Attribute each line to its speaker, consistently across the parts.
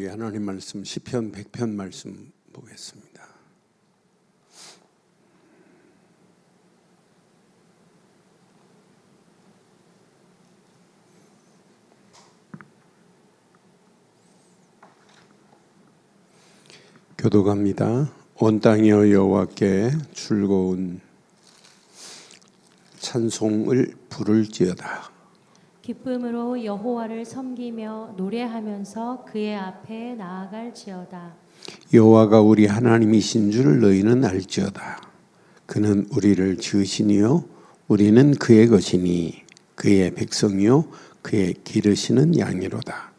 Speaker 1: 우리 하나님 말씀 시편 100편 말씀 보겠습니다. 교독합니다. 온 땅이여 여호와께 즐거운 찬송을 부를지어다.
Speaker 2: 기쁨으로 여호와를 섬기며 노래하면서 그의 앞에 나아갈지어다.
Speaker 1: 여호와가 우리 하나님이신 줄 너희는 알지어다. 그는 우리를 지으시니요 우리는 그의 것이니 그의 백성이요 그의 기르시는 양이로다.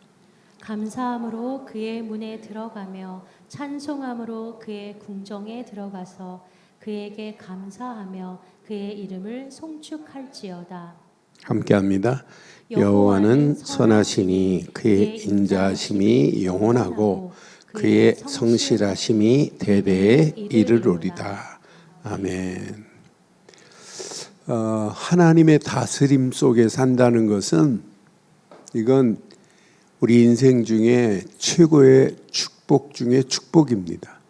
Speaker 2: 감사함으로 그의 문에 들어가며 찬송함으로 그의 궁정에 들어가서 그에게 감사하며 그의 이름을 송축할지어다.
Speaker 1: 함께합니다. 여호와는 선하시니 그의 인자하심이 영원하고 그의 성실하심이 대대에 이르리로다. 아멘. 하나님의 다스림 속에 산다는 것은 이건 우리 인생 중에 최고의 축복 중에 축복입니다.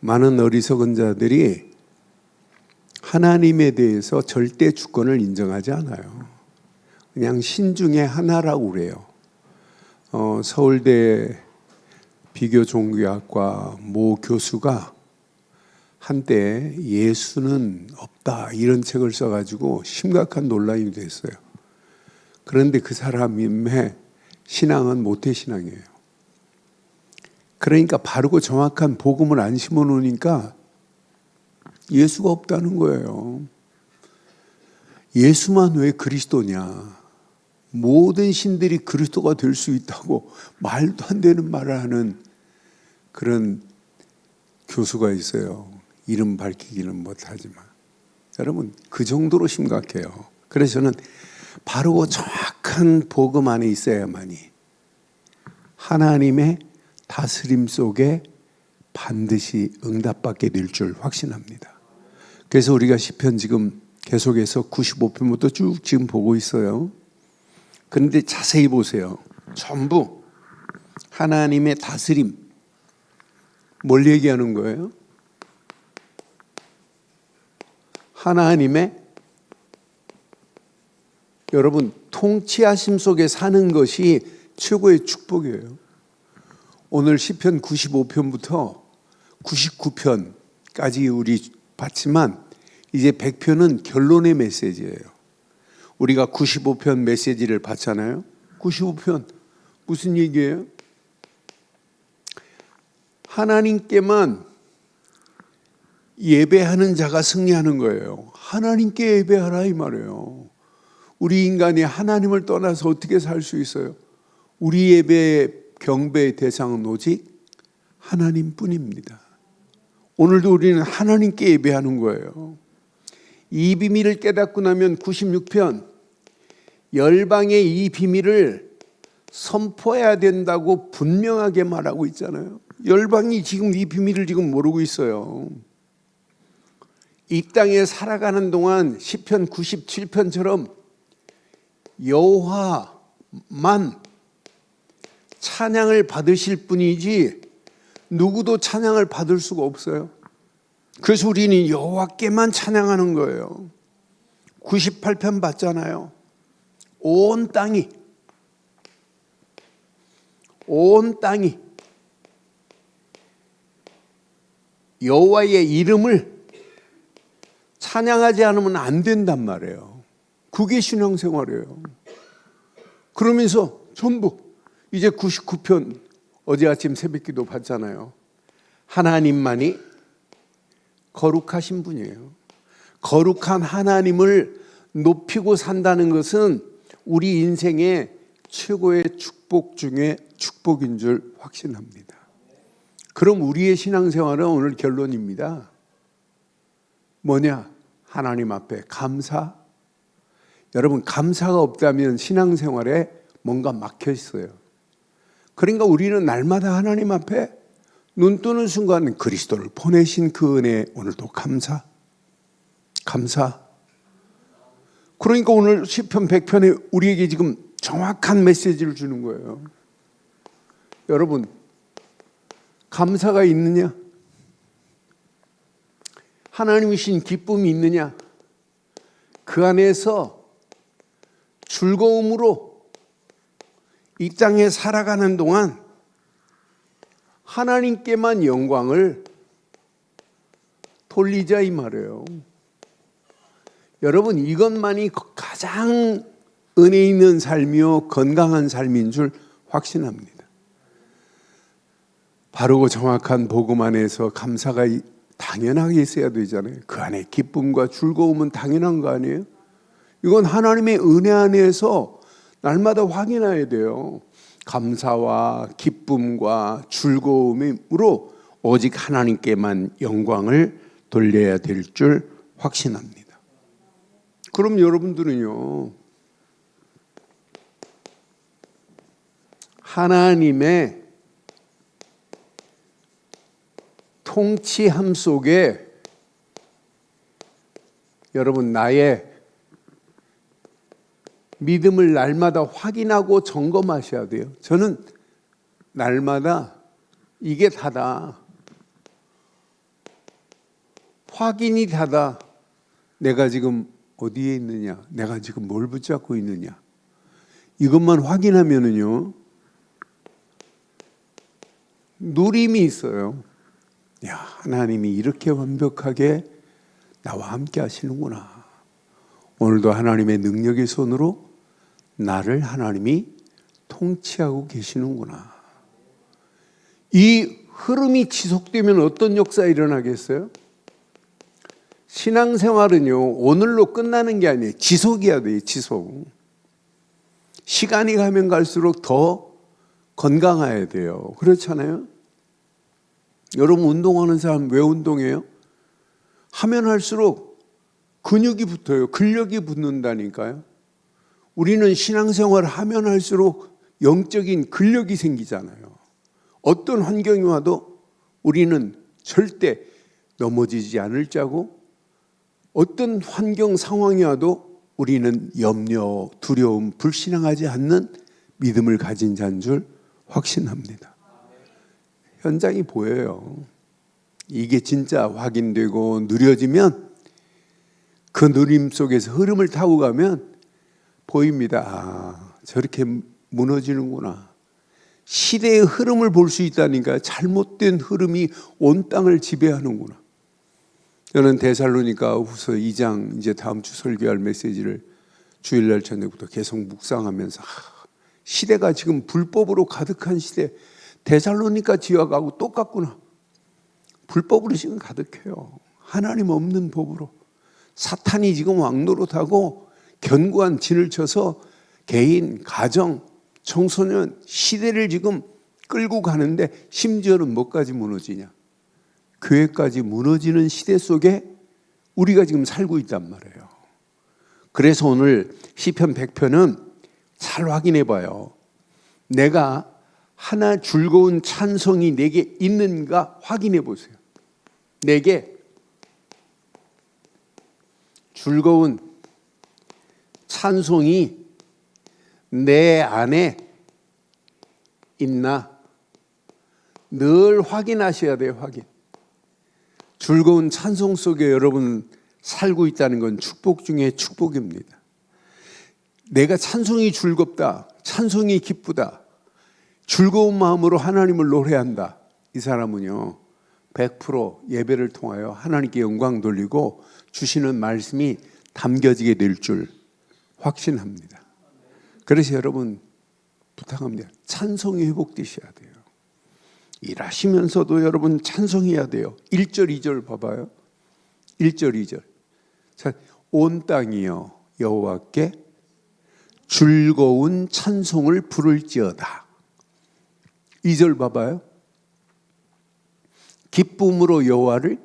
Speaker 1: 많은 어리석은 자들이 하나님에 대해서 절대 주권을 인정하지 않아요. 그냥 신중의 하나라고 그래요. 서울대 비교종교학과 모 교수가 한때 예수는 없다 이런 책을 써가지고 심각한 논란이 됐어요. 그런데 그 사람의 신앙은 모태신앙이에요. 그러니까 바르고 정확한 복음을 안 심어놓으니까 예수가 없다는 거예요. 예수만 왜 그리스도냐? 모든 신들이 그리스도가 될 수 있다고 말도 안 되는 말을 하는 그런 교수가 있어요. 이름 밝히기는 못하지만 여러분 그 정도로 심각해요. 그래서 저는 바르고 정확한 복음 안에 있어야만이 하나님의 다스림 속에 반드시 응답받게 될 줄 확신합니다. 그래서 우리가 시편 지금 계속해서 95편부터 쭉 지금 보고 있어요. 그런데 자세히 보세요. 전부 하나님의 다스림. 뭘 얘기하는 거예요? 하나님의 여러분 통치하심 속에 사는 것이 최고의 축복이에요. 오늘 시편 95편부터 99편까지 우리 봤지만 이제 100편은 결론의 메시지예요. 우리가 95편 메시지를 봤잖아요. 95편 무슨 얘기예요? 하나님께만 예배하는 자가 승리하는 거예요. 하나님께 예배하라 이 말이에요. 우리 인간이 하나님을 떠나서 어떻게 살 수 있어요? 우리 예배 경배의 대상은 오직 하나님뿐입니다. 오늘도 우리는 하나님께 예배하는 거예요. 이 비밀을 깨닫고 나면 96편 열방의 이 비밀을 선포해야 된다고 분명하게 말하고 있잖아요. 열방이 지금 이 비밀을 지금 모르고 있어요. 이 땅에 살아가는 동안 시편 97편처럼 여호와만 찬양을 받으실 분이지 누구도 찬양을 받을 수가 없어요. 그래서 우리는 여호와께만 찬양하는 거예요. 98편 봤잖아요. 온 땅이 여호와의 이름을 찬양하지 않으면 안 된단 말이에요. 그게 신앙생활이에요. 그러면서 전부 이제 99편 어제 아침 새벽기도 봤잖아요. 하나님만이 거룩하신 분이에요. 거룩한 하나님을 높이고 산다는 것은 우리 인생의 최고의 축복 중에 축복인 줄 확신합니다. 그럼 우리의 신앙생활은 오늘 결론입니다. 뭐냐? 하나님 앞에 감사. 여러분 감사가 없다면 신앙생활에 뭔가 막혀 있어요. 그러니까 우리는 날마다 하나님 앞에 눈 뜨는 순간 그리스도를 보내신 그 은혜에 오늘도 감사. 그러니까 오늘 시편 100편에 우리에게 지금 정확한 메시지를 주는 거예요. 여러분, 감사가 있느냐? 하나님이 주신 기쁨이 있느냐? 그 안에서 즐거움으로 이 땅에 살아가는 동안 하나님께만 영광을 돌리자 이 말이에요. 여러분, 이것만이 가장 은혜 있는 삶이요 건강한 삶인 줄 확신합니다. 바르고 정확한 복음 안에서 감사가 당연하게 있어야 되잖아요. 그 안에 기쁨과 즐거움은 당연한 거 아니에요? 이건 하나님의 은혜 안에서 날마다 확인해야 돼요. 감사와 기쁨과 즐거움으로 오직 하나님께만 영광을 돌려야 될 줄 확신합니다. 그럼 여러분들은요, 하나님의 통치함 속에 여러분 나의 믿음을 날마다 확인하고 점검하셔야 돼요. 저는 날마다 이게 다다. 확인이 다다. 내가 지금 어디에 있느냐? 내가 지금 뭘 붙잡고 있느냐? 이것만 확인하면은요, 누림이 있어요. 야, 하나님이 이렇게 완벽하게 나와 함께 하시는구나. 오늘도 하나님의 능력의 손으로 나를 하나님이 통치하고 계시는구나. 이 흐름이 지속되면 어떤 역사가 일어나겠어요? 신앙생활은요, 오늘로 끝나는 게 아니에요. 지속이어야 돼요, 지속. 시간이 가면 갈수록 더 건강해야 돼요. 그렇잖아요? 여러분, 운동하는 사람 왜 운동해요? 하면 할수록 근육이 붙어요. 근력이 붙는다니까요. 우리는 신앙생활을 하면 할수록 영적인 근력이 생기잖아요. 어떤 환경이 와도 우리는 절대 넘어지지 않을 자고, 어떤 환경 상황이 와도 우리는 염려, 두려움, 불신앙하지 않는 믿음을 가진 자인 줄 확신합니다. 현장이 보여요. 이게 진짜 확인되고 누려지면 그 누림 속에서 흐름을 타고 가면 보입니다. 아, 저렇게 무너지는구나. 시대의 흐름을 볼 수 있다니까. 잘못된 흐름이 온 땅을 지배하는구나. 저는 데살로니가후서 2장 이제 다음 주 설교할 메시지를 주일날 저녁부터 계속 묵상하면서 시대가 지금 불법으로 가득한 시대, 데살로니가 지역하고 똑같구나. 불법으로 지금 가득해요. 하나님 없는 법으로. 사탄이 지금 왕노릇하고 견고한 진을 쳐서 개인, 가정, 청소년, 시대를 지금 끌고 가는데 심지어는 뭐까지 무너지냐? 교회까지 무너지는 시대 속에 우리가 지금 살고 있단 말이에요. 그래서 오늘 시편 100편은 잘 확인해 봐요. 내가 하나 즐거운 찬송이 내게 있는가 확인해 보세요. 내게 즐거운 찬송이 내 안에 있나? 늘 확인하셔야 돼요. 확인. 즐거운 찬송 속에 여러분 살고 있다는 건 축복 중에 축복입니다. 내가 찬송이 즐겁다, 찬송이 기쁘다, 즐거운 마음으로 하나님을 노래한다. 이 사람은요 100% 예배를 통하여 하나님께 영광 돌리고 주시는 말씀이 담겨지게 될 줄 확신합니다. 그래서 여러분 부탁합니다. 찬송이 회복되셔야 돼요. 일하시면서도 여러분 찬송해야 돼요. 1절 2절 봐봐요. 1절 2절. 자, 온 땅이여 여호와께 즐거운 찬송을 부를지어다. 2절 봐봐요. 기쁨으로 여호와를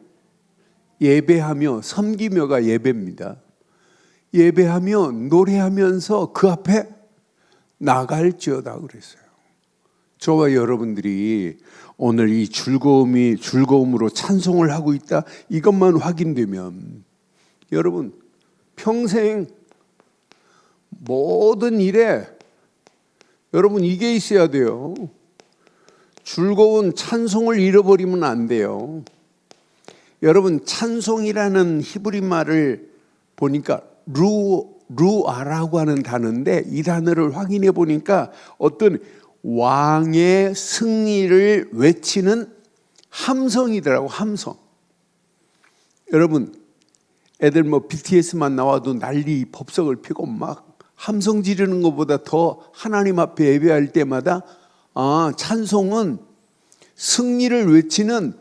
Speaker 1: 예배하며 섬기며가 예배입니다. 예배하며 노래하면서 그 앞에 나갈지어다 그랬어요. 저와 여러분들이 오늘 이 즐거움으로 찬송을 하고 있다, 이것만 확인되면 여러분 평생 모든 일에 여러분 이게 있어야 돼요. 즐거운 찬송을 잃어버리면 안 돼요. 여러분, 찬송이라는 히브리 말을 보니까 루아라고 하는 단어인데, 이 단어를 확인해 보니까 어떤 왕의 승리를 외치는 함성이더라고. 함성. 여러분, 애들 BTS만 나와도 난리 법석을 피고 막 함성 지르는 것보다 더 하나님 앞에 예배할 때마다 찬송은 승리를 외치는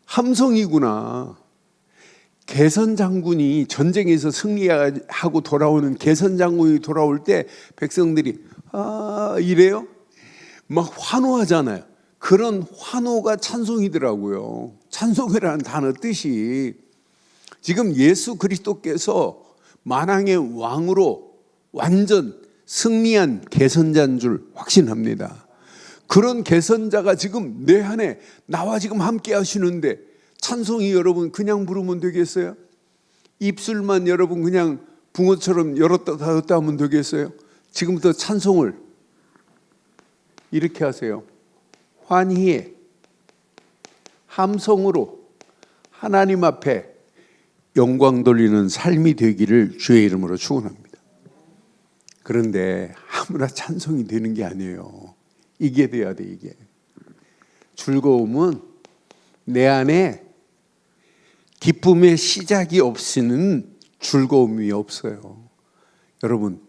Speaker 1: 함성이구나. 개선 장군이 전쟁에서 승리하고 돌아오는 개선 장군이 돌아올 때 백성들이 이래요? 막 환호하잖아요. 그런 환호가 찬송이더라고요. 찬송이라는 단어 뜻이 지금 예수 그리스도께서 만왕의 왕으로 완전 승리한 개선자인 줄 확신합니다. 그런 개선자가 지금 내 안에 나와 지금 함께 하시는데 찬송이 여러분 그냥 부르면 되겠어요? 입술만 여러분 그냥 붕어처럼 열었다 닫았다 하면 되겠어요? 지금부터 찬송을 이렇게 하세요. 환희의 함성으로 하나님 앞에 영광 돌리는 삶이 되기를 주의 이름으로 축원합니다. 그런데 아무나 찬송이 되는 게 아니에요. 이게 돼야 돼. 이게 즐거움은 내 안에 기쁨의 시작이 없이는 즐거움이 없어요. 여러분,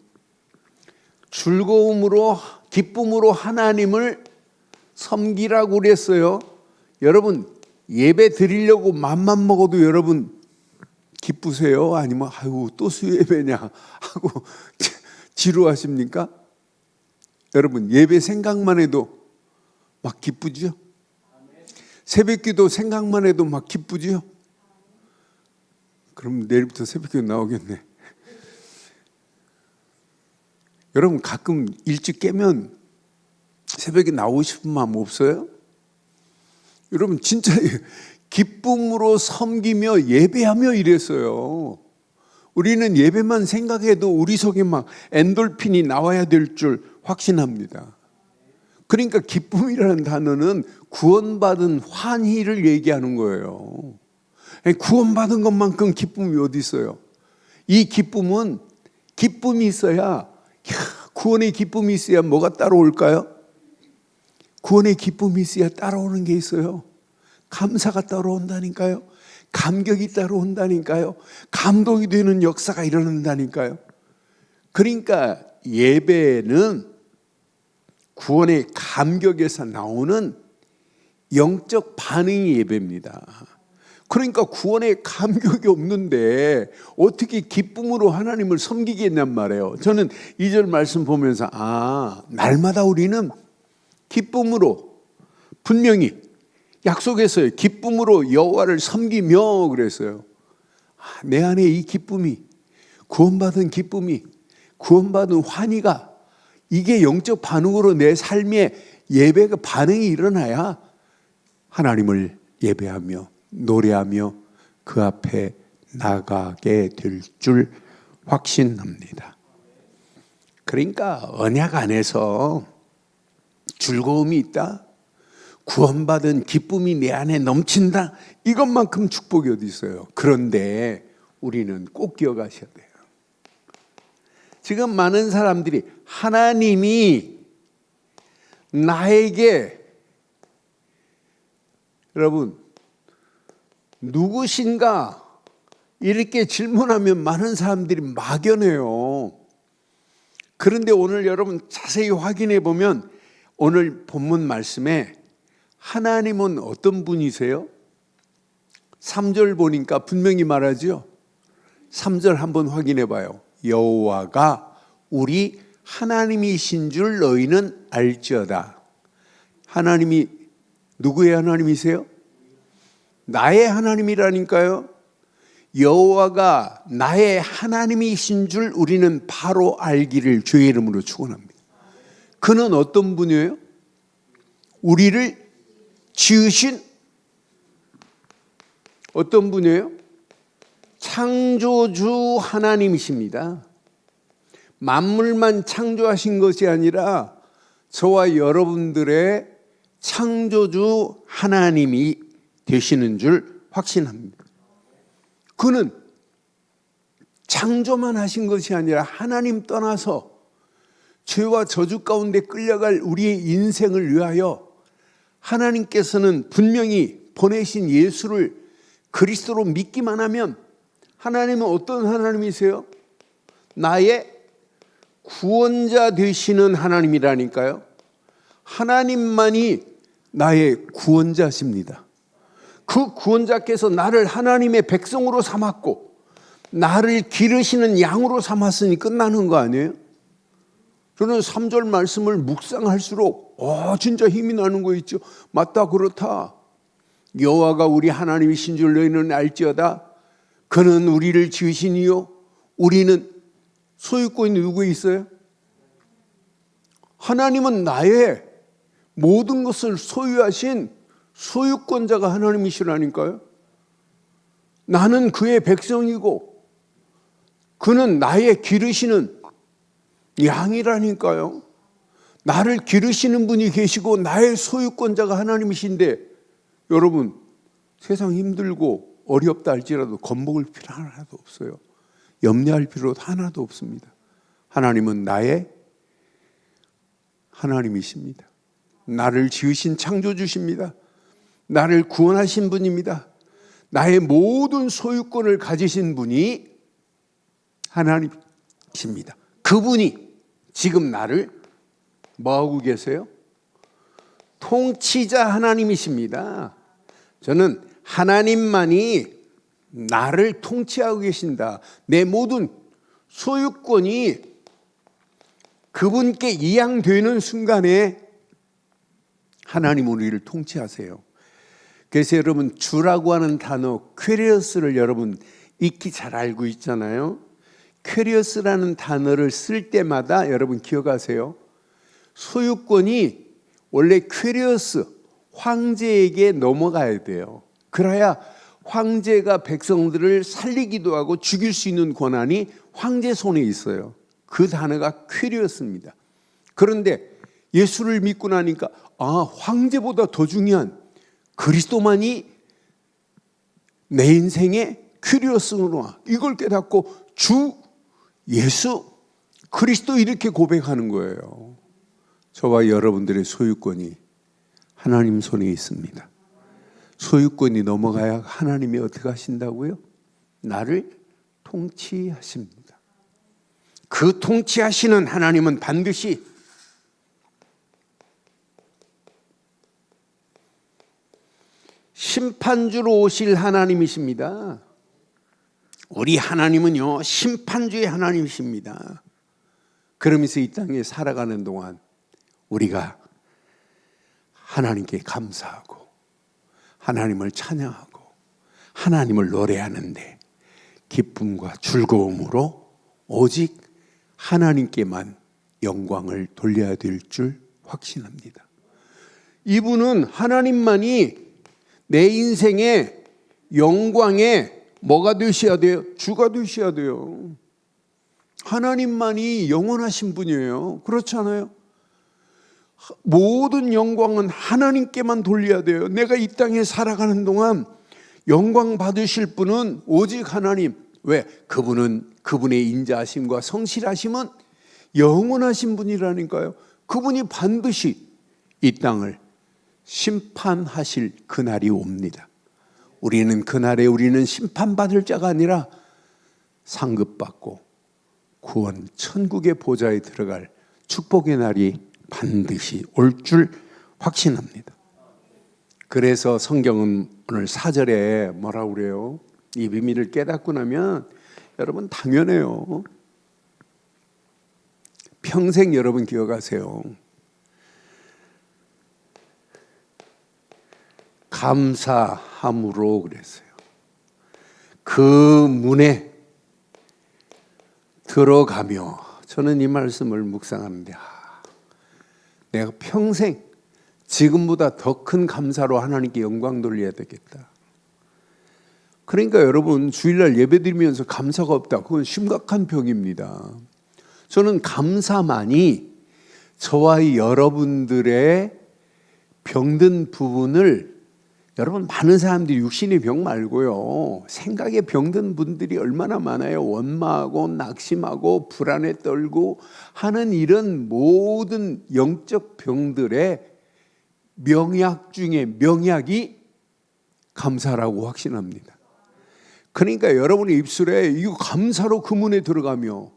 Speaker 1: 즐거움으로 기쁨으로 하나님을 섬기라고 그랬어요. 여러분, 예배 드리려고 맘만 먹어도 여러분 기쁘세요? 아니면 아이고 또 수예배냐 하고 지루하십니까? 여러분, 예배 생각만 해도 막 기쁘죠? 새벽기도 생각만 해도 막 기쁘죠? 그럼 내일부터 새벽기도 나오겠네. 여러분, 가끔 일찍 깨면 새벽에 나오고 싶은 마음 없어요? 여러분, 진짜 기쁨으로 섬기며 예배하며 이랬어요. 우리는 예배만 생각해도 우리 속에 막 엔돌핀이 나와야 될 줄 확신합니다. 그러니까 기쁨이라는 단어는 구원받은 환희를 얘기하는 거예요. 구원받은 것만큼 기쁨이 어디 있어요? 이 기쁨은 기쁨이 있어야, 구원의 기쁨이 있어야 뭐가 따라올까요? 구원의 기쁨이 있어야 따라오는 게 있어요. 감사가 따라온다니까요. 감격이 따라온다니까요. 감동이 되는 역사가 일어난다니까요. 그러니까 예배는 구원의 감격에서 나오는 영적 반응이 예배입니다. 그러니까 구원의 감격이 없는데 어떻게 기쁨으로 하나님을 섬기겠냔 말이에요. 저는 2절 말씀 보면서 날마다 우리는 기쁨으로 분명히 약속했어요. 기쁨으로 여호와를 섬기며 그랬어요. 내 안에 이 기쁨이, 구원받은 기쁨이, 구원받은 환희가, 이게 영적 반응으로 내 삶에 예배가 반응이 일어나야 하나님을 예배하며 노래하며 그 앞에 나가게 될 줄 확신합니다. 그러니까 언약 안에서 즐거움이 있다, 구원받은 기쁨이 내 안에 넘친다, 이것만큼 축복이 어디 있어요. 그런데 우리는 꼭 기억하셔야 돼요. 지금 많은 사람들이 하나님이 나에게, 여러분, 누구신가 이렇게 질문하면 많은 사람들이 막연해요. 그런데 오늘 여러분 자세히 확인해 보면 오늘 본문 말씀에 하나님은 어떤 분이세요? 3절 보니까 분명히 말하죠. 3절 한번 확인해 봐요. 여호와가 우리 하나님이신 줄 너희는 알지어다. 하나님이 누구의 하나님이세요? 나의 하나님이라니까요. 여호와가 나의 하나님이신 줄 우리는 바로 알기를 주의 이름으로 축원합니다. 그는 어떤 분이에요? 우리를 지으신 어떤 분이에요? 창조주 하나님이십니다. 만물만 창조하신 것이 아니라 저와 여러분들의 창조주 하나님이 되시는 줄 확신합니다. 그는 창조만 하신 것이 아니라 하나님 떠나서 죄와 저주 가운데 끌려갈 우리의 인생을 위하여 하나님께서는 분명히 보내신 예수를 그리스도로 믿기만 하면 하나님은 어떤 하나님이세요? 나의 구원자 되시는 하나님이라니까요. 하나님만이 나의 구원자십니다. 그 구원자께서 나를 하나님의 백성으로 삼았고 나를 기르시는 양으로 삼았으니 끝나는 거 아니에요? 저는 3절 말씀을 묵상할수록 진짜 힘이 나는 거 있죠. 맞다, 그렇다. 여호와가 우리 하나님이신 줄 너희는 알지어다. 그는 우리를 지으시니요 우리는 소유권이 누구에 있어요? 하나님은 나의 모든 것을 소유하신 소유권자가 하나님이시라니까요. 나는 그의 백성이고 그는 나의 기르시는 양이라니까요. 나를 기르시는 분이 계시고 나의 소유권자가 하나님이신데, 여러분 세상 힘들고 어렵다 할지라도 겁먹을 필요 하나도 없어요. 염려할 필요도 하나도 없습니다. 하나님은 나의 하나님이십니다. 나를 지으신 창조주십니다. 나를 구원하신 분입니다. 나의 모든 소유권을 가지신 분이 하나님이십니다. 그분이 지금 나를 뭐하고 계세요? 통치자 하나님이십니다. 저는 하나님만이 나를 통치하고 계신다. 내 모든 소유권이 그분께 이양되는 순간에 하나님 우리를 통치하세요. 그래서 여러분 주라고 하는 단어 퀘리어스를 여러분 익히 잘 알고 있잖아요. 퀘리어스라는 단어를 쓸 때마다 여러분 기억하세요. 소유권이 원래 퀘리어스 황제에게 넘어가야 돼요. 그래야 황제가 백성들을 살리기도 하고 죽일 수 있는 권한이 황제 손에 있어요. 그 단어가 퀘리어스입니다. 그런데 예수를 믿고 나니까 황제보다 더 중요한 그리스도만이 내 인생의 퀘리어스구나, 이걸 깨닫고 주 예수 그리스도 이렇게 고백하는 거예요. 저와 여러분들의 소유권이 하나님 손에 있습니다. 소유권이 넘어가야 하나님이 어떻게 하신다고요? 나를 통치하십니다. 그 통치하시는 하나님은 반드시 심판주로 오실 하나님이십니다. 우리 하나님은요 심판주의 하나님이십니다. 그러면서 이 땅에 살아가는 동안 우리가 하나님께 감사하고 하나님을 찬양하고 하나님을 노래하는데 기쁨과 즐거움으로 오직 하나님께만 영광을 돌려야 될 줄 확신합니다. 이분은 하나님만이 내 인생의 영광의 뭐가 되셔야 돼요? 주가 되셔야 돼요. 하나님만이 영원하신 분이에요. 그렇잖아요. 모든 영광은 하나님께만 돌려야 돼요. 내가 이 땅에 살아가는 동안 영광 받으실 분은 오직 하나님. 왜? 그분은 그분의 인자하심과 성실하심은 영원하신 분이라니까요. 그분이 반드시 이 땅을 심판하실 그날이 옵니다. 우리는 그날에 우리는 심판받을 자가 아니라 상급받고 구원 천국의 보좌에 들어갈 축복의 날이 반드시 올 줄 확신합니다. 그래서 성경은 오늘 4절에 뭐라고 그래요? 이 비밀을 깨닫고 나면 여러분 당연해요. 평생 여러분 기억하세요. 감사함으로 그랬어요. 그 문에 들어가며, 저는 이 말씀을 묵상하는데 내가 평생 지금보다 더 큰 감사로 하나님께 영광 돌려야 되겠다. 그러니까 여러분 주일날 예배드리면서 감사가 없다, 그건 심각한 병입니다. 저는 감사만이 저와 여러분들의 병든 부분을 여러분 많은 사람들이 육신의 병 말고요. 생각에 병든 분들이 얼마나 많아요. 원망하고 낙심하고 불안에 떨고 하는 이런 모든 영적 병들의 명약 중에 명약이 감사라고 확신합니다. 그러니까 여러분의 입술에 이 감사로 그 문에 들어가며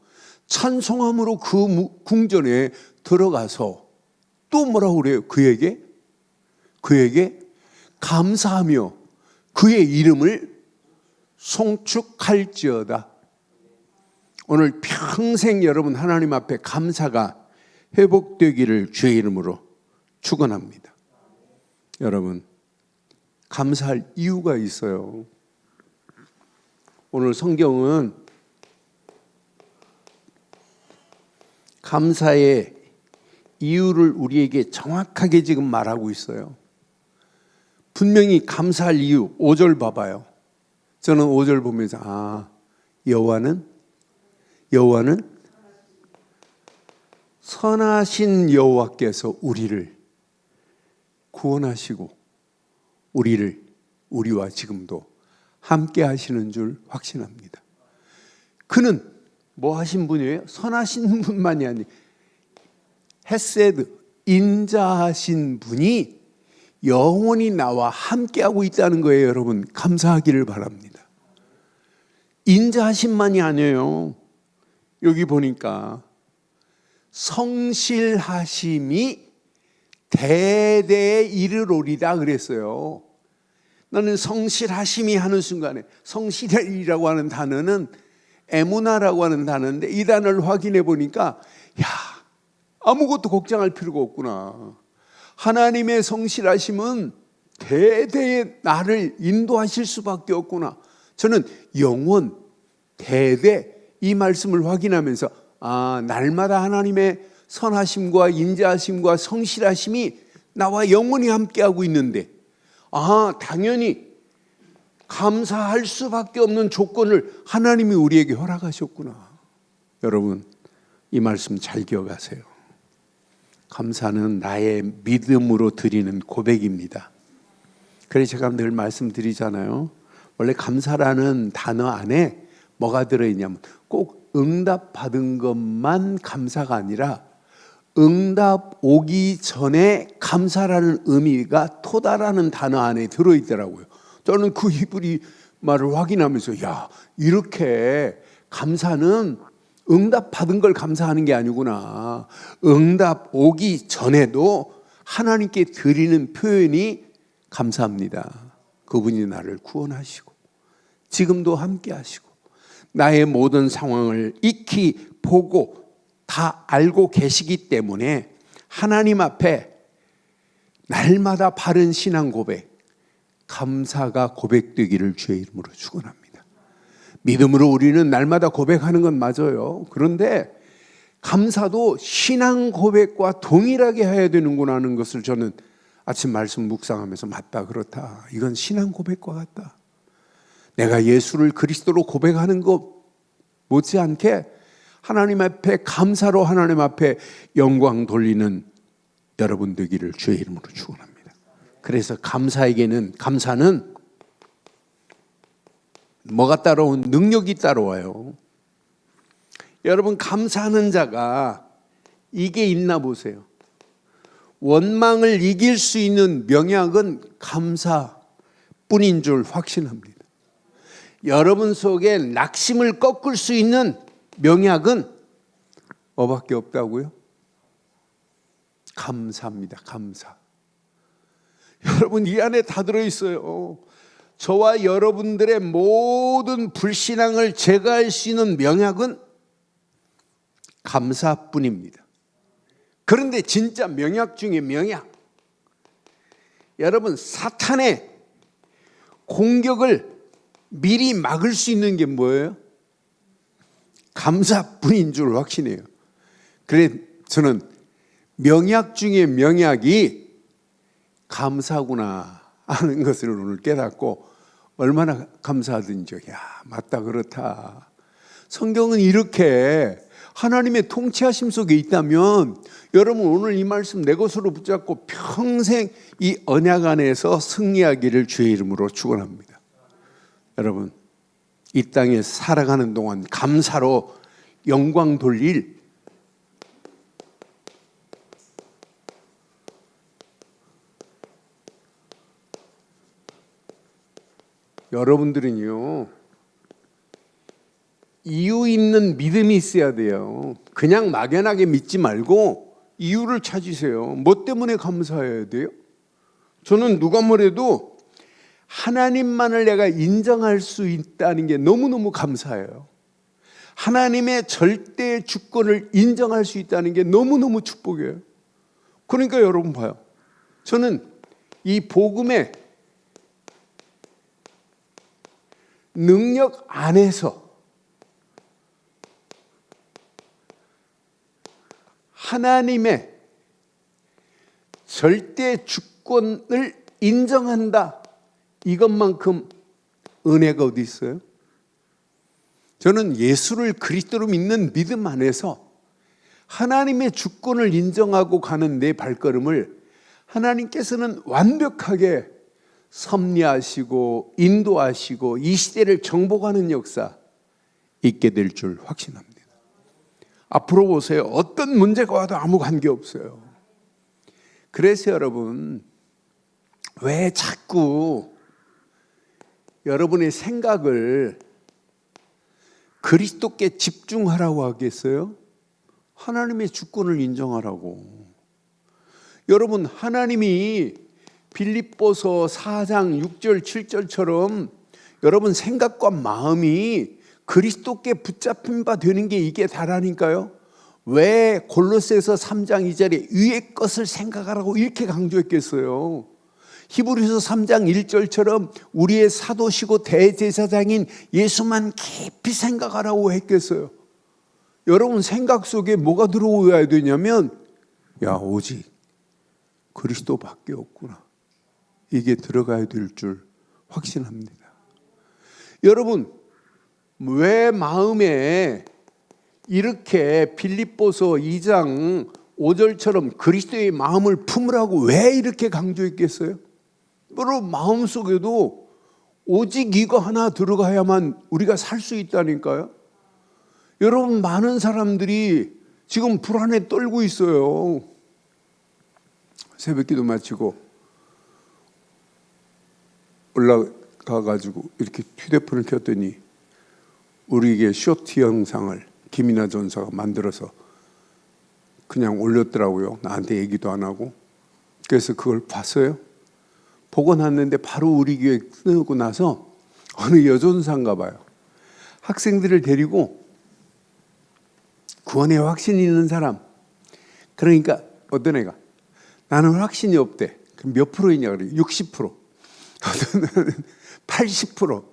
Speaker 1: 찬송함으로 그 궁전에 들어가서 또 뭐라고 그래요? 그에게 감사하며 그의 이름을 송축할지어다. 오늘 평생 여러분 하나님 앞에 감사가 회복되기를 주의 이름으로 축원합니다. 여러분 감사할 이유가 있어요. 오늘 성경은 감사의 이유를 우리에게 정확하게 지금 말하고 있어요. 분명히 감사할 이유 5절 봐봐요. 저는 5절 보면서 여호와는 선하신 여호와께서 우리를 구원하시고 우리와 지금도 함께 하시는 줄 확신합니다. 그는 뭐 하신 분이에요? 선하신 분만이 아니 헤세드 인자하신 분이 영원히 나와 함께하고 있다는 거예요. 여러분 감사하기를 바랍니다. 인자하심만이 아니에요. 여기 보니까 성실하심이 대대에 이르로리다 그랬어요. 나는 성실하심이 하는 순간에 성실이라고 하는 단어는 에무나라고 하는 단어인데 이 단어를 확인해 보니까 아무것도 걱정할 필요가 없구나. 하나님의 성실하심은 대대에 나를 인도하실 수밖에 없구나. 저는 영원 대대 이 말씀을 확인하면서 날마다 하나님의 선하심과 인자하심과 성실하심이 나와 영원히 함께하고 있는데 당연히 감사할 수밖에 없는 조건을 하나님이 우리에게 허락하셨구나. 여러분 이 말씀 잘 기억하세요. 감사는 나의 믿음으로 드리는 고백입니다. 그래서 제가 늘 말씀드리잖아요. 원래 감사라는 단어 안에 뭐가 들어있냐면 꼭 응답 받은 것만 감사가 아니라 응답 오기 전에 감사라는 의미가 토다라는 단어 안에 들어있더라고요. 저는 그 히브리 말을 확인하면서 이렇게 감사는 응답 받은 걸 감사하는 게 아니구나. 응답 오기 전에도 하나님께 드리는 표현이 감사합니다. 그분이 나를 구원하시고 지금도 함께 하시고 나의 모든 상황을 익히 보고 다 알고 계시기 때문에 하나님 앞에 날마다 바른 신앙 고백, 감사가 고백되기를 주의 이름으로 축원합니다. 믿음으로 우리는 날마다 고백하는 건 맞아요. 그런데 감사도 신앙 고백과 동일하게 해야 되는구나 하는 것을 저는 아침 말씀 묵상하면서 맞다 그렇다. 이건 신앙 고백과 같다. 내가 예수를 그리스도로 고백하는 것 못지않게 하나님 앞에 감사로 하나님 앞에 영광 돌리는 여러분 되기를 주의 이름으로 축원합니다. 그래서 감사는 뭐가 따라온 능력이 따라와요. 여러분 감사하는 자가 이게 있나 보세요. 원망을 이길 수 있는 명약은 감사뿐인 줄 확신합니다. 여러분 속에 낙심을 꺾을 수 있는 명약은 뭐밖에 없다고요? 감사입니다. 감사. 여러분 이 안에 다 들어있어요. 저와 여러분들의 모든 불신앙을 제거할 수 있는 명약은 감사뿐입니다. 그런데 진짜 명약 중에 명약. 여러분 사탄의 공격을 미리 막을 수 있는 게 뭐예요? 감사뿐인 줄 확신해요. 그래 저는 명약 중에 명약이 감사구나 하는 것을 오늘 깨닫고 얼마나 감사하든지 맞다 그렇다. 성경은 이렇게 하나님의 통치하심 속에 있다면 여러분 오늘 이 말씀 내 것으로 붙잡고 평생 이 언약 안에서 승리하기를 주의 이름으로 축원합니다. 여러분 이 땅에 살아가는 동안 감사로 영광 돌릴 여러분들은요 이유 있는 믿음이 있어야 돼요. 그냥 막연하게 믿지 말고 이유를 찾으세요. 뭐 때문에 감사해야 돼요? 저는 누가 뭐래도 하나님만을 내가 인정할 수 있다는 게 너무너무 감사해요. 하나님의 절대 주권을 인정할 수 있다는 게 너무너무 축복이에요. 그러니까 여러분 봐요. 저는 이 복음의 능력 안에서 하나님의 절대 주권을 인정한다. 이것만큼 은혜가 어디 있어요? 저는 예수를 그리스도로 믿는 믿음 안에서 하나님의 주권을 인정하고 가는 내 발걸음을 하나님께서는 완벽하게 섭리하시고 인도하시고 이 시대를 정복하는 역사 있게 될 줄 확신합니다. 앞으로 보세요. 어떤 문제가 와도 아무 관계없어요. 그래서 여러분 왜 자꾸 여러분의 생각을 그리스도께 집중하라고 하겠어요? 하나님의 주권을 인정하라고. 여러분 하나님이 빌립보서 4장 6절 7절처럼 여러분 생각과 마음이 그리스도께 붙잡힌 바 되는 게 이게 다라니까요. 왜 골로새서 3장 2절에 위의 것을 생각하라고 이렇게 강조했겠어요? 히브리서 3장 1절처럼 우리의 사도시고 대제사장인 예수만 깊이 생각하라고 했겠어요? 여러분 생각 속에 뭐가 들어오야 되냐면 야 오직 그리스도밖에 없구나. 이게 들어가야 될 줄 확신합니다. 여러분 왜 마음에 이렇게 빌립보서 2장 5절처럼 그리스도의 마음을 품으라고 왜 이렇게 강조했겠어요? 바로 마음속에도 오직 이거 하나 들어가야만 우리가 살 수 있다니까요. 여러분 많은 사람들이 지금 불안에 떨고 있어요. 새벽기도 마치고 올라가가지고 이렇게 휴대폰을 켰더니 우리에게 쇼트 영상을 김이나 전사가 만들어서 그냥 올렸더라고요. 나한테 얘기도 안 하고. 그래서 그걸 봤어요. 보고 났는데 바로 우리 교회 끊고 나서 어느 여전사인가 봐요. 학생들을 데리고 구원에 확신이 있는 사람. 그러니까 어떤 애가 나는 확신이 없대. 그럼 몇 프로이냐 그래요. 60%. 어떤 애는 80%.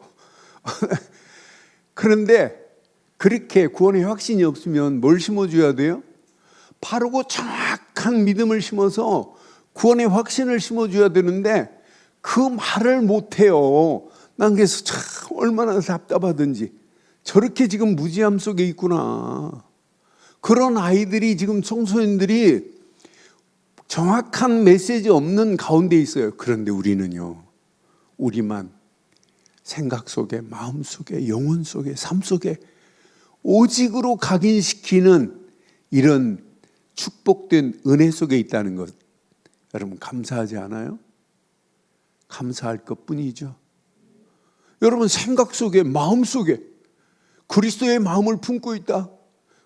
Speaker 1: 그런데 그렇게 구원의 확신이 없으면 뭘 심어줘야 돼요? 바르고 정확한 믿음을 심어서 구원의 확신을 심어줘야 되는데 그 말을 못해요. 난 그래서 참 얼마나 답답하든지 저렇게 지금 무지함 속에 있구나. 그런 아이들이 지금 청소년들이 정확한 메시지 없는 가운데 있어요. 그런데 우리는요. 우리만 생각 속에 마음 속에 영혼 속에 삶 속에 오직으로 각인시키는 이런 축복된 은혜 속에 있다는 것 여러분 감사하지 않아요? 감사할 것뿐이죠. 여러분 생각 속에 마음 속에 그리스도의 마음을 품고 있다.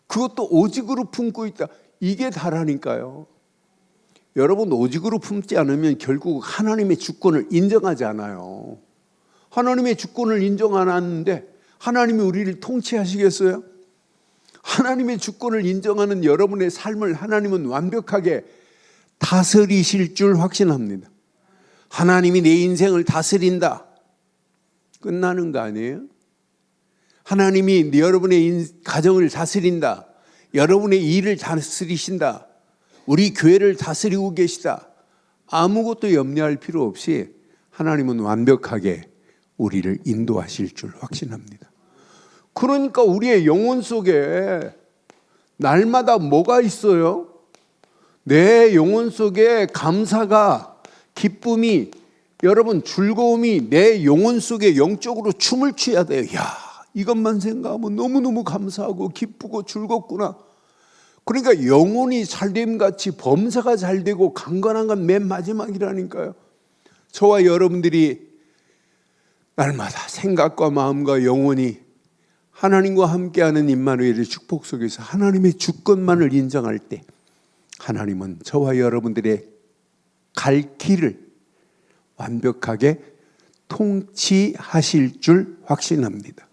Speaker 1: 그것도 오직으로 품고 있다. 이게 다라니까요. 여러분 오직으로 품지 않으면 결국 하나님의 주권을 인정하지 않아요. 하나님의 주권을 인정 안 하는데 하나님이 우리를 통치하시겠어요? 하나님의 주권을 인정하는 여러분의 삶을 하나님은 완벽하게 다스리실 줄 확신합니다. 하나님이 내 인생을 다스린다. 끝나는 거 아니에요? 하나님이 여러분의 가정을 다스린다. 여러분의 일을 다스리신다. 우리 교회를 다스리고 계시다. 아무것도 염려할 필요 없이 하나님은 완벽하게 우리를 인도하실 줄 확신합니다. 그러니까 우리의 영혼 속에 날마다 뭐가 있어요? 내 영혼 속에 감사가, 기쁨이, 여러분 즐거움이 내 영혼 속에 영적으로 춤을 춰야 돼요. 야, 이것만 생각하면 너무너무 감사하고 기쁘고 즐겁구나. 그러니까 영혼이 잘됨 같이 범사가 잘 되고 강건한 건 맨 마지막이라니까요. 저와 여러분들이 날마다 생각과 마음과 영혼이 하나님과 함께하는 임마누엘의 축복 속에서 하나님의 주권만을 인정할 때 하나님은 저와 여러분들의 갈 길을 완벽하게 통치하실 줄 확신합니다.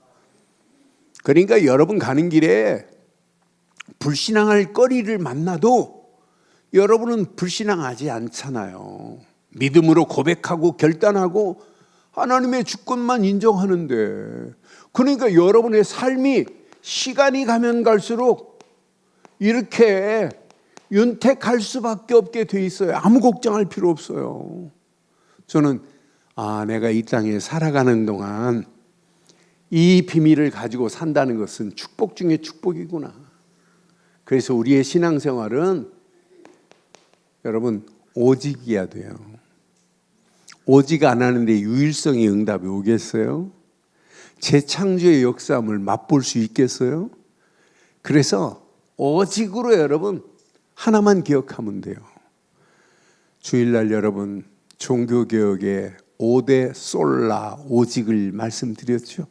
Speaker 1: 그러니까 여러분 가는 길에 불신앙할 거리를 만나도 여러분은 불신앙하지 않잖아요. 믿음으로 고백하고 결단하고 하나님의 주권만 인정하는데, 그러니까 여러분의 삶이 시간이 가면 갈수록 이렇게 윤택할 수밖에 없게 돼 있어요. 아무 걱정할 필요 없어요. 저는 내가 이 땅에 살아가는 동안 이 비밀을 가지고 산다는 것은 축복 중에 축복이구나. 그래서 우리의 신앙생활은 여러분 오직이어야 돼요. 오직 안 하는데 유일성의 응답이 오겠어요? 재창조의 역사함을 맛볼 수 있겠어요? 그래서 오직으로 여러분 하나만 기억하면 돼요. 주일날 여러분 종교개혁의 5대 솔라 오직을 말씀드렸죠.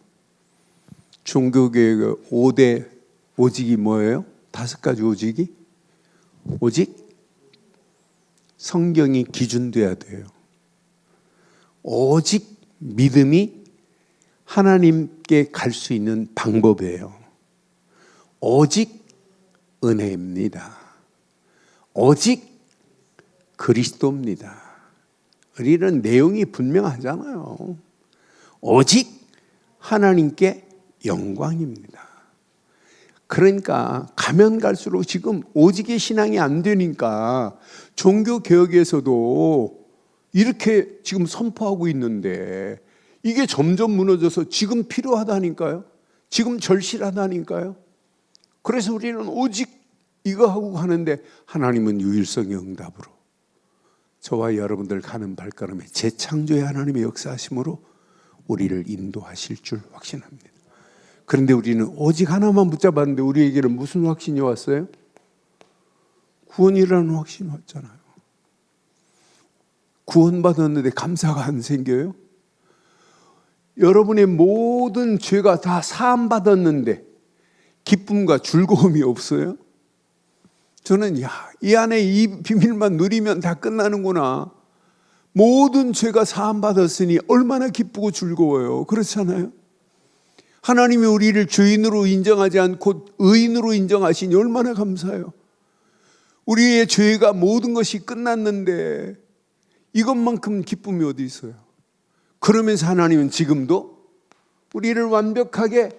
Speaker 1: 종교개혁의 5대 오직이 뭐예요? 5가지 오직이? 오직 성경이 기준돼야 돼요. 오직 믿음이 하나님께 갈 수 있는 방법이에요. 오직 은혜입니다. 오직 그리스도입니다. 우리는 내용이 분명하잖아요. 오직 하나님께 영광입니다. 그러니까 가면 갈수록 지금 오직의 신앙이 안 되니까 종교개혁에서도 이렇게 지금 선포하고 있는데 이게 점점 무너져서 지금 필요하다니까요. 지금 절실하다니까요. 그래서 우리는 오직 이거 하고 가는데 하나님은 유일성의 응답으로 저와 여러분들 가는 발걸음에 재창조의 하나님의 역사하심으로 우리를 인도하실 줄 확신합니다. 그런데 우리는 오직 하나만 붙잡았는데 우리에게는 무슨 확신이 왔어요? 구원이라는 확신이 왔잖아요. 구원받았는데 감사가 안 생겨요? 여러분의 모든 죄가 다 사함받았는데 기쁨과 즐거움이 없어요? 저는 이 안에 이 비밀만 누리면 다 끝나는구나. 모든 죄가 사함받았으니 얼마나 기쁘고 즐거워요. 그렇잖아요? 하나님이 우리를 죄인으로 인정하지 않고 의인으로 인정하시니 얼마나 감사해요. 우리의 죄가 모든 것이 끝났는데 이것만큼 기쁨이 어디 있어요? 그러면서 하나님은 지금도 우리를 완벽하게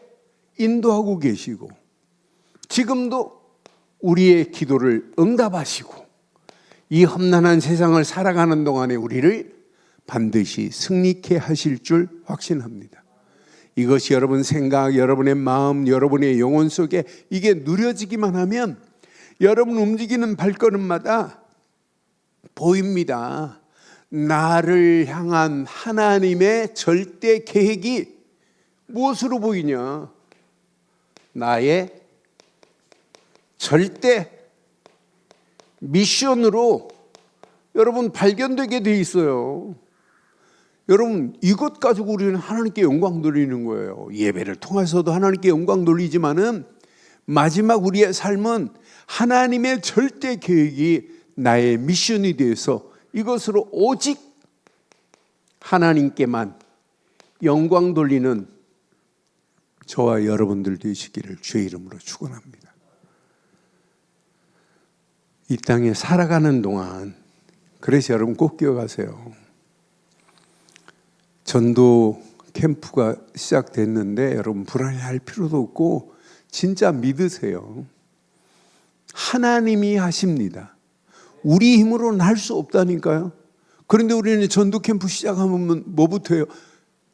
Speaker 1: 인도하고 계시고 지금도 우리의 기도를 응답하시고 이 험난한 세상을 살아가는 동안에 우리를 반드시 승리케 하실 줄 확신합니다. 이것이 여러분 생각, 여러분의 마음, 여러분의 영혼 속에 이게 누려지기만 하면 여러분 움직이는 발걸음마다 보입니다. 나를 향한 하나님의 절대 계획이 무엇으로 보이냐? 나의 절대 미션으로 여러분 발견되게 돼 있어요. 여러분 이것 가지고 우리는 하나님께 영광 돌리는 거예요. 예배를 통해서도 하나님께 영광 돌리지만은 마지막 우리의 삶은 하나님의 절대 계획이 나의 미션이 되어서 이것으로 오직 하나님께만 영광 돌리는 저와 여러분들 되시기를 주의 이름으로 축원합니다. 이 땅에 살아가는 동안 그래서 여러분 꼭 기억하세요. 전도 캠프가 시작됐는데 여러분 불안해할 필요도 없고 진짜 믿으세요. 하나님이 하십니다. 우리 힘으로는 할 수 없다니까요. 그런데 우리는 전도 캠프 시작하면 뭐부터 해요?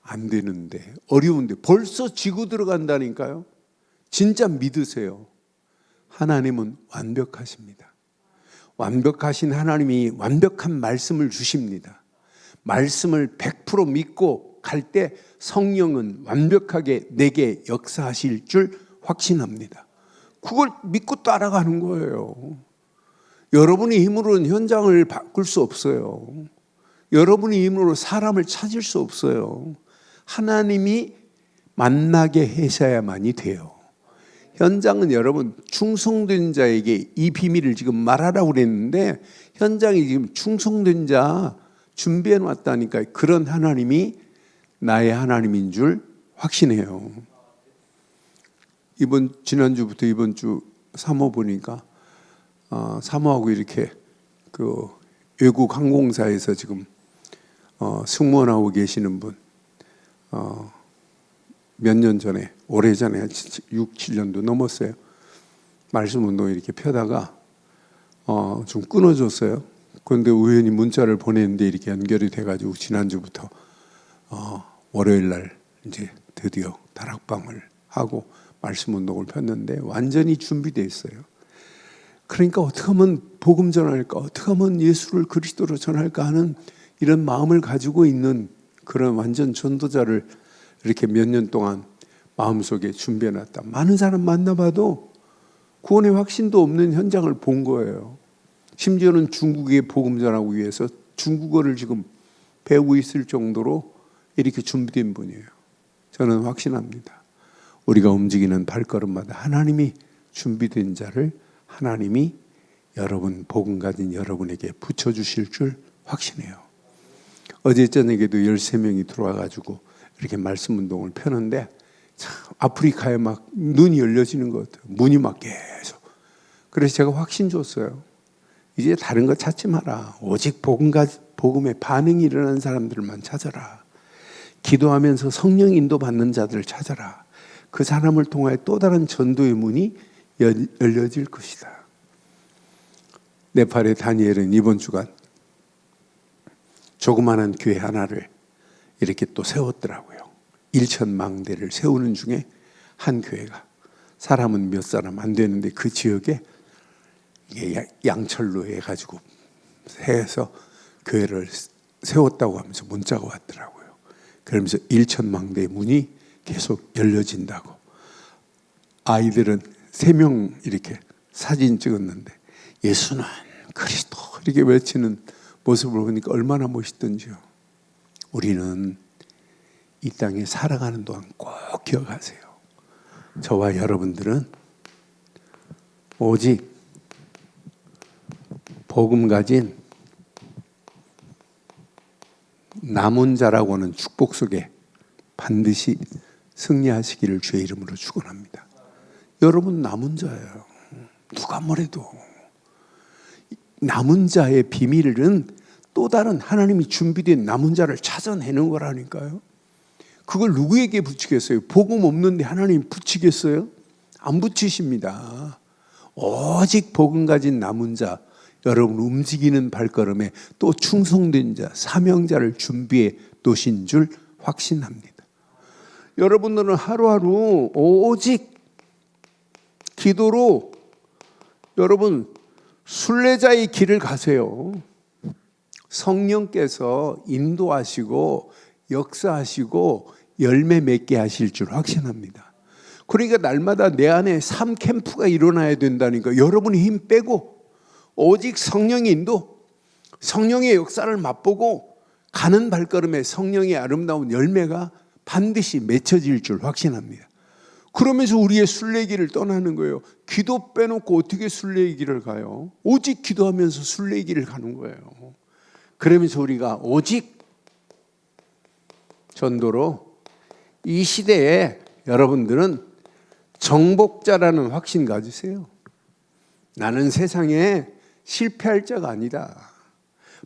Speaker 1: 안 되는데, 어려운데 벌써 지고 들어간다니까요. 진짜 믿으세요. 하나님은 완벽하십니다. 완벽하신 하나님이 완벽한 말씀을 주십니다. 말씀을 100% 믿고 갈 때 성령은 완벽하게 내게 역사하실 줄 확신합니다. 그걸 믿고 따라가는 거예요. 여러분의 힘으로는 현장을 바꿀 수 없어요. 여러분의 힘으로 사람을 찾을 수 없어요. 하나님이 만나게 하셔야만이 돼요. 현장은 여러분 충성된 자에게 이 비밀을 지금 말하라고 그랬는데 현장이 지금 충성된 자 준비해 놨다니까요. 그런 하나님이 나의 하나님인 줄 확신해요. 지난주부터 이번 주 사모 보니까 사모하고 이렇게 그 외국 항공사에서 지금 승무원하고 계시는 분 몇 년 전에 오래전에 6, 7년도 넘었어요. 말씀 운동 이렇게 펴다가 좀 끊어졌어요. 그런데 우연히 문자를 보냈는데 이렇게 연결이 돼가지고 지난주부터 월요일 날 이제 드디어 다락방을 하고 말씀 운동을 폈는데 완전히 준비되어 있어요. 그러니까 어떻게 하면 복음 전할까, 어떻게 하면 예수를 그리스도로 전할까 하는 이런 마음을 가지고 있는 그런 완전 전도자를 이렇게 몇 년 동안 마음속에 준비해놨다. 많은 사람 만나봐도 구원의 확신도 없는 현장을 본 거예요. 심지어는 중국에 복음 전하기 위해서 중국어를 지금 배우고 있을 정도로 이렇게 준비된 분이에요. 저는 확신합니다. 우리가 움직이는 발걸음마다 하나님이 준비된 자를 하나님이 여러분 복음 가진 여러분에게 붙여주실 줄 확신해요. 어제 저녁에도 13명이 들어와가지고 이렇게 말씀 운동을 펴는데 참 아프리카에 막 눈이 열려지는 것 같아요. 문이 막 계속. 그래서 제가 확신 줬어요. 이제 다른 거 찾지 마라. 오직 복음에 반응이 일어나는 사람들만 찾아라. 기도하면서 성령 인도 받는 자들을 찾아라. 그 사람을 통하여 또 다른 전도의 문이 열려질 것이다. 네팔의 다니엘은 이번 주간 조그마한 교회 하나를 이렇게 또 세웠더라고요. 일천망대를 세우는 중에 한 교회가 사람은 몇 사람 안 되는데 그 지역에 양철로 해가지고 해서 교회를 세웠다고 하면서 문자가 왔더라고요. 그러면서 일천망대의 문이 계속 열려진다고. 아이들은 3명 이렇게 사진 찍었는데 예수는 그리스도 이렇게 외치는 모습을 보니까 얼마나 멋있던지요. 우리는 이 땅에 살아가는 동안 꼭 기억하세요. 저와 여러분들은 오직 복음 가진 남은 자라고 하는 축복 속에 반드시 승리하시기를 주의 이름으로 축원합니다. 여러분 남은 자예요. 누가 뭐래도 남은 자의 비밀은 또 다른 하나님이 준비된 남은 자를 찾아내는 거라니까요. 그걸 누구에게 붙이겠어요? 복음 없는데 하나님 붙이겠어요? 안 붙이십니다. 오직 복음 가진 남은 자, 여러분 움직이는 발걸음에 또 충성된 자, 사명자를 준비해 놓으신 줄 확신합니다. 여러분들은 하루하루 오직 기도로 여러분 순례자의 길을 가세요. 성령께서 인도하시고 역사하시고 열매 맺게 하실 줄 확신합니다. 그러니까 날마다 내 안에 삶 캠프가 일어나야 된다니까. 여러분이 힘 빼고 오직 성령의 인도, 성령의 역사를 맛보고 가는 발걸음에 성령의 아름다운 열매가 반드시 맺혀질 줄 확신합니다. 그러면서 우리의 순례길을 떠나는 거예요. 기도 빼놓고 어떻게 순례의 길을 가요? 오직 기도하면서 순례의 길을 가는 거예요. 그러면서 우리가 오직 전도로 이 시대에 여러분들은 정복자라는 확신 가지세요. 나는 세상에 실패할 자가 아니다.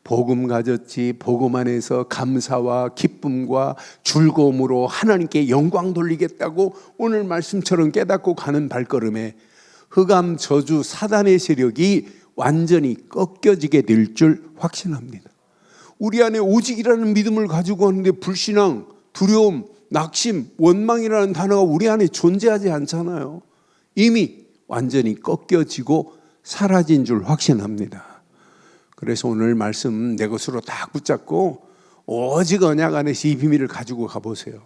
Speaker 1: 복음 가졌지. 복음 안에서 감사와 기쁨과 즐거움으로 하나님께 영광 돌리겠다고 오늘 말씀처럼 깨닫고 가는 발걸음에 흑암 저주 사단의 세력이 완전히 꺾여지게 될 줄 확신합니다. 우리 안에 오직이라는 믿음을 가지고 하는데 불신앙, 두려움, 낙심, 원망이라는 단어가 우리 안에 존재하지 않잖아요. 이미 완전히 꺾여지고 사라진 줄 확신합니다. 그래서 오늘 말씀 내 것으로 딱 붙잡고 오직 언약 안에서 이 비밀을 가지고 가보세요.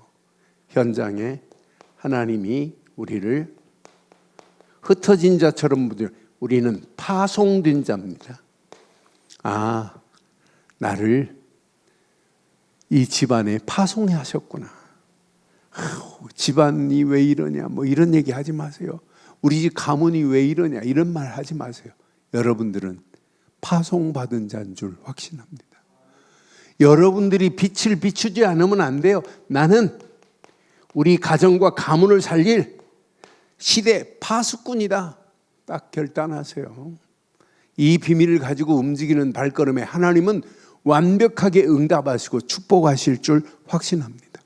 Speaker 1: 현장에 하나님이 우리를 흩어진 자처럼 우리는 파송된 자입니다. 아, 나를 이 집안에 파송해 하셨구나. 집안이 왜 이러냐 뭐 이런 얘기 하지 마세요. 우리 집 가문이 왜 이러냐 이런 말 하지 마세요. 여러분들은 파송받은 자인 줄 확신합니다. 여러분들이 빛을 비추지 않으면 안 돼요. 나는 우리 가정과 가문을 살릴 시대 파수꾼이다. 딱 결단하세요. 이 비밀을 가지고 움직이는 발걸음에 하나님은 완벽하게 응답하시고 축복하실 줄 확신합니다.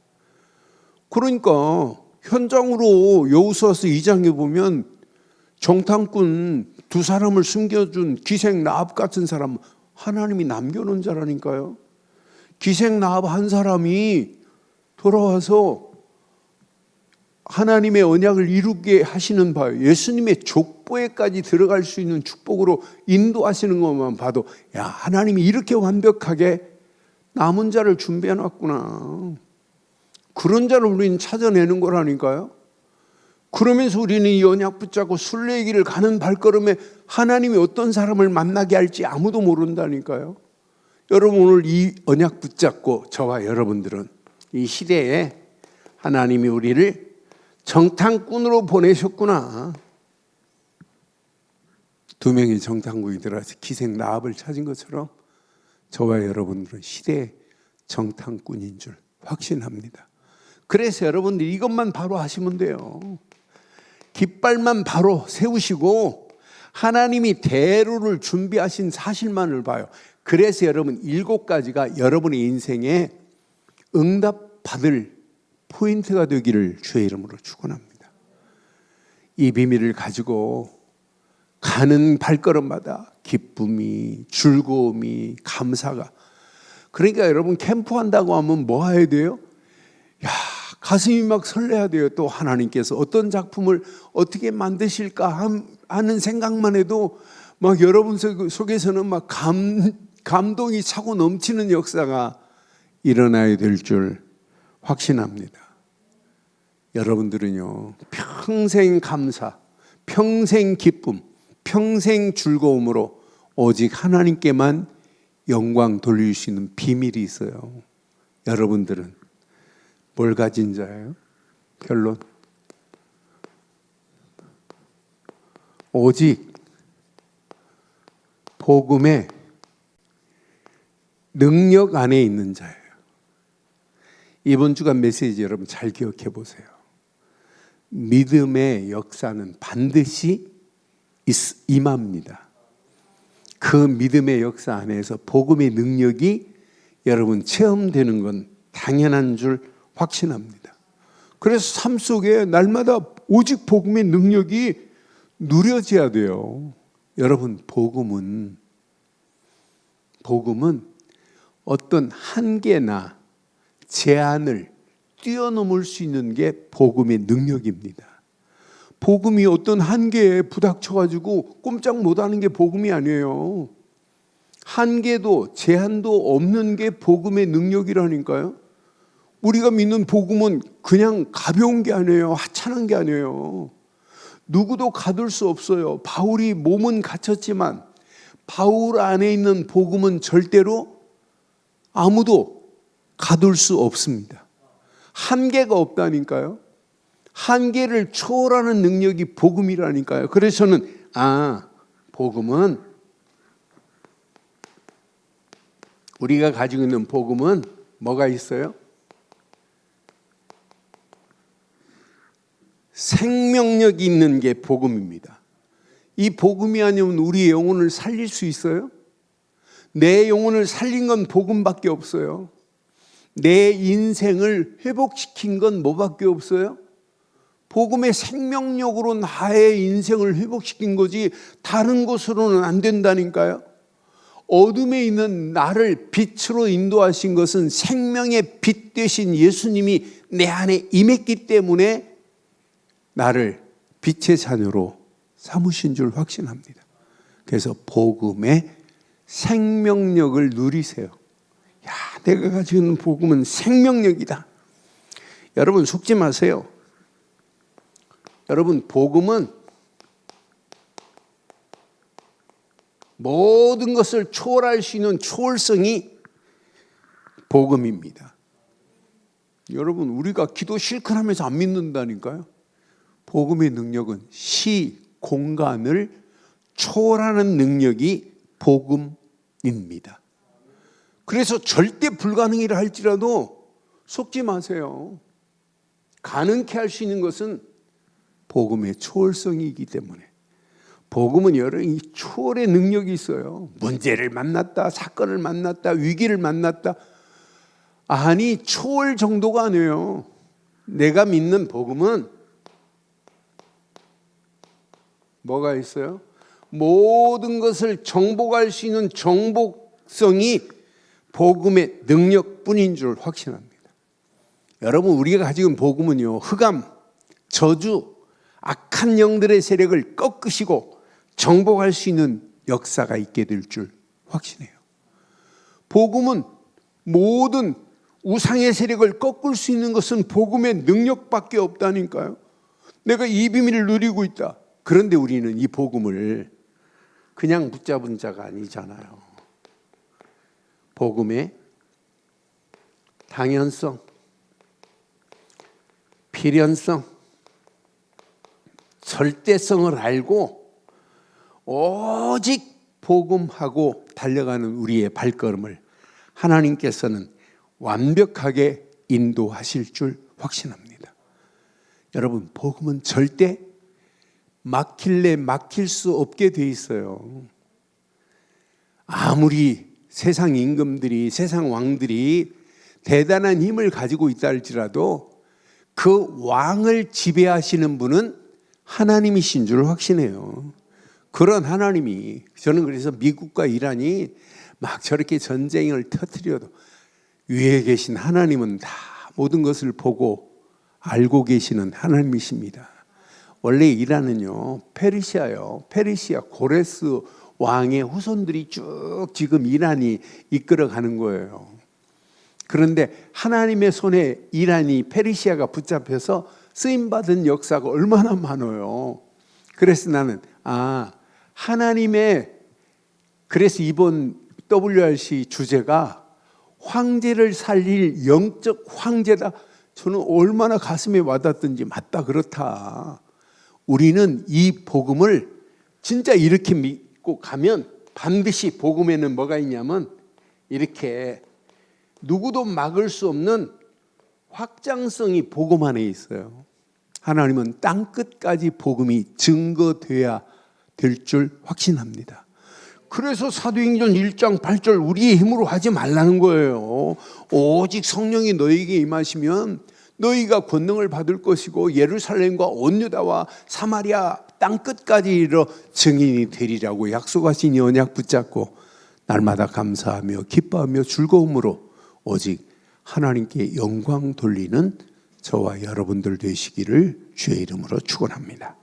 Speaker 1: 그러니까 현장으로 여호수아서 2장에 보면 정탐꾼 두 사람을 숨겨준 기생 라합 같은 사람 하나님이 남겨놓은 자라니까요. 기생 라합 한 사람이 돌아와서 하나님의 언약을 이루게 하시는 바요. 예수님의 족보에까지 들어갈 수 있는 축복으로 인도하시는 것만 봐도 야, 하나님이 이렇게 완벽하게 남은 자를 준비해 놨구나. 그런 자를 우리는 찾아내는 거라니까요. 그러면서 우리는 이 언약 붙잡고 순례의 길을 가는 발걸음에 하나님이 어떤 사람을 만나게 할지 아무도 모른다니까요. 여러분 오늘 이 언약 붙잡고 저와 여러분들은 이 시대에 하나님이 우리를 정탐꾼으로 보내셨구나. 두 명의 정탐꾼이 들어와서 기생 라합을 찾은 것처럼 저와 여러분들은 시대의 정탐꾼인 줄 확신합니다. 그래서 여러분들 이것만 바로 하시면 돼요. 깃발만 바로 세우시고 하나님이 대로를 준비하신 사실만을 봐요. 그래서 여러분 7가지가 여러분의 인생에 응답받을 포인트가 되기를 주의 이름으로 축원합니다. 이 비밀을 가지고 가는 발걸음마다 기쁨이, 즐거움이, 감사가. 그러니까 여러분 캠프한다고 하면 뭐 해야 돼요? 야, 가슴이 막 설레야 돼요. 또 하나님께서 어떤 작품을 어떻게 만드실까 하는 생각만 해도 막 여러분 속에서는 막 감동이 차고 넘치는 역사가 일어나야 될 줄 확신합니다. 여러분들은요, 평생 감사, 평생 기쁨, 평생 즐거움으로 오직 하나님께만 영광 돌릴 수 있는 비밀이 있어요. 여러분들은 뭘 가진 자예요? 결론. 오직 복음의 능력 안에 있는 자예요. 이번 주간 메시지 여러분 잘 기억해 보세요. 믿음의 역사는 반드시 임합니다. 그 믿음의 역사 안에서 복음의 능력이 여러분 체험되는 건 당연한 줄 확신합니다. 그래서 삶 속에 날마다 오직 복음의 능력이 누려져야 돼요. 여러분 복음은 어떤 한계나 제한을 뛰어넘을 수 있는 게 복음의 능력입니다. 복음이 어떤 한계에 부닥쳐가지고 꼼짝 못하는 게 복음이 아니에요. 한계도 제한도 없는 게 복음의 능력이라니까요. 우리가 믿는 복음은 그냥 가벼운 게 아니에요. 하찮은 게 아니에요. 누구도 가둘 수 없어요. 바울이 몸은 갇혔지만 바울 안에 있는 복음은 절대로 아무도 가둘 수 없습니다. 한계가 없다니까요. 한계를 초월하는 능력이 복음이라니까요. 그래서 저는 복음은 우리가 가지고 있는 복음은 뭐가 있어요? 생명력이 있는 게 복음입니다. 이 복음이 아니면 우리의 영혼을 살릴 수 있어요? 내 영혼을 살린 건 복음밖에 없어요. 내 인생을 회복시킨 건 뭐밖에 없어요? 복음의 생명력으로 나의 인생을 회복시킨 거지 다른 것으로는 안 된다니까요. 어둠에 있는 나를 빛으로 인도하신 것은 생명의 빛 되신 예수님이 내 안에 임했기 때문에 나를 빛의 자녀로 삼으신 줄 확신합니다. 그래서 복음의 생명력을 누리세요. 야, 내가 가지고 있는 복음은 생명력이다. 여러분 속지 마세요. 여러분 복음은 모든 것을 초월할 수 있는 초월성이 복음입니다. 여러분 우리가 기도 실컷 하면서 안 믿는다니까요. 복음의 능력은 시, 공간을 초월하는 능력이 복음입니다. 그래서 절대 불가능이라 할지라도 속지 마세요. 가능케 할 수 있는 것은 복음의 초월성이기 때문에. 복음은 여러 이 초월의 능력이 있어요. 문제를 만났다, 사건을 만났다, 위기를 만났다. 아니 초월 정도가 아니에요. 내가 믿는 복음은 뭐가 있어요? 모든 것을 정복할 수 있는 정복성이 복음의 능력뿐인 줄 확신합니다. 여러분 우리가 가지고 있는 복음은요, 흑암, 저주, 악한 영들의 세력을 꺾으시고 정복할 수 있는 역사가 있게 될 줄 확신해요. 복음은 모든 우상의 세력을 꺾을 수 있는 것은 복음의 능력밖에 없다니까요. 내가 이 비밀을 누리고 있다. 그런데 우리는 이 복음을 그냥 붙잡은 자가 아니잖아요. 복음의 당연성, 필연성, 절대성을 알고 오직 복음하고 달려가는 우리의 발걸음을 하나님께서는 완벽하게 인도하실 줄 확신합니다. 여러분 복음은 절대 막힐래 막힐 수 없게 돼 있어요. 아무리 세상 임금들이, 세상 왕들이 대단한 힘을 가지고 있다 할지라도 그 왕을 지배하시는 분은 하나님이신 줄 확신해요. 그런 하나님이, 저는 그래서 미국과 이란이 막 저렇게 전쟁을 터뜨려도 위에 계신 하나님은 다 모든 것을 보고 알고 계시는 하나님이십니다. 원래 이란은요, 페르시아 고레스 왕의 후손들이 쭉 지금 이란이 이끌어가는 거예요. 그런데 하나님의 손에 이란이, 페르시아가 붙잡혀서 쓰임받은 역사가 얼마나 많아요. 그래서 나는 하나님의, 그래서 이번 WRC 주제가 황제를 살릴 영적 황제다. 저는 얼마나 가슴에 와닿던지, 맞다, 그렇다. 우리는 이 복음을 진짜 이렇게 믿고 가면 반드시 복음에는 뭐가 있냐면 이렇게 누구도 막을 수 없는 확장성이 복음 안에 있어요. 하나님은 땅 끝까지 복음이 증거돼야 될 줄 확신합니다. 그래서 사도행전 1장 8절 우리의 힘으로 하지 말라는 거예요. 오직 성령이 너희에게 임하시면 너희가 권능을 받을 것이고 예루살렘과 온 유다와 사마리아 땅 끝까지 이르러 증인이 되리라고 약속하신 이 언약 붙잡고 날마다 감사하며 기뻐하며 즐거움으로 오직 하나님께 영광 돌리는 저와 여러분들 되시기를 주의 이름으로 축원합니다.